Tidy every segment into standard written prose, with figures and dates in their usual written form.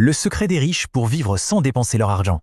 Le secret des riches pour vivre sans dépenser leur argent.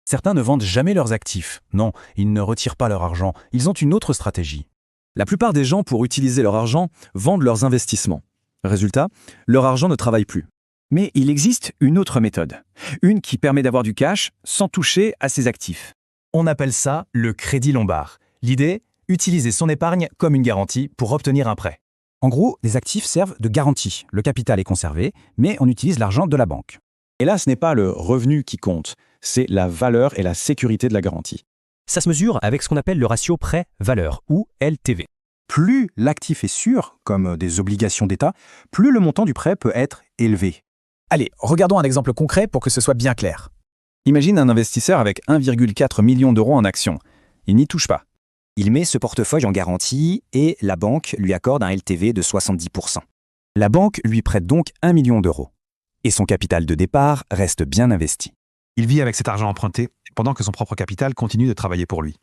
Certains ne vendent jamais leurs actifs. Non, ils ne retirent pas leur argent. Ils ont une autre stratégie. La plupart des gens, pour utiliser leur argent, vendent leurs investissements. Résultat, leur argent ne travaille plus. Mais il existe une autre méthode. Une qui permet d'avoir du cash sans toucher à ses actifs. On appelle ça le crédit lombard. L'idée, utiliser son épargne comme une garantie pour obtenir un prêt. En gros, les actifs servent de garantie. Le capital est conservé, mais on utilise l'argent de la banque. Et là, ce n'est pas le revenu qui compte, c'est la valeur et la sécurité de la garantie. Ça se mesure avec ce qu'on appelle le ratio prêt-valeur, ou LTV. Plus l'actif est sûr, comme des obligations d'État, plus le montant du prêt peut être élevé. Allez, regardons un exemple concret pour que ce soit bien clair. Imagine un investisseur avec 1,4 million d'euros en actions. Il n'y touche pas. Il met ce portefeuille en garantie et la banque lui accorde un LTV de 70%. La banque lui prête donc 1 million d'euros. Et son capital de départ reste bien investi. Il vit avec cet argent emprunté pendant que son propre capital continue de travailler pour lui.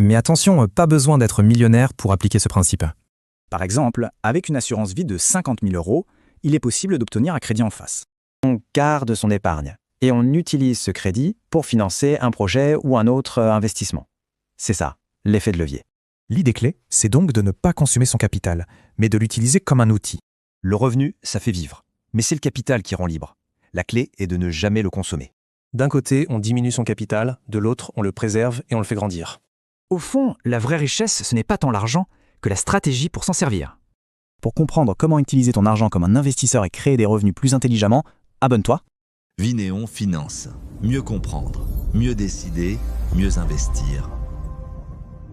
Mais attention, pas besoin d'être millionnaire pour appliquer ce principe. Par exemple, avec une assurance vie de 50 000 euros, il est possible d'obtenir un crédit en face. On garde son épargne et on utilise ce crédit pour financer un projet ou un autre investissement. C'est ça, l'effet de levier. L'idée clé, c'est donc de ne pas consommer son capital, mais de l'utiliser comme un outil. Le revenu, ça fait vivre. Mais c'est le capital qui rend libre. La clé est de ne jamais le consommer. D'un côté, on diminue son capital, de l'autre, on le préserve et on le fait grandir. Au fond, la vraie richesse, ce n'est pas tant l'argent que la stratégie pour s'en servir. Pour comprendre comment utiliser ton argent comme un investisseur et créer des revenus plus intelligemment, abonne-toi. Vinéon Finance. Mieux comprendre, mieux décider, mieux investir.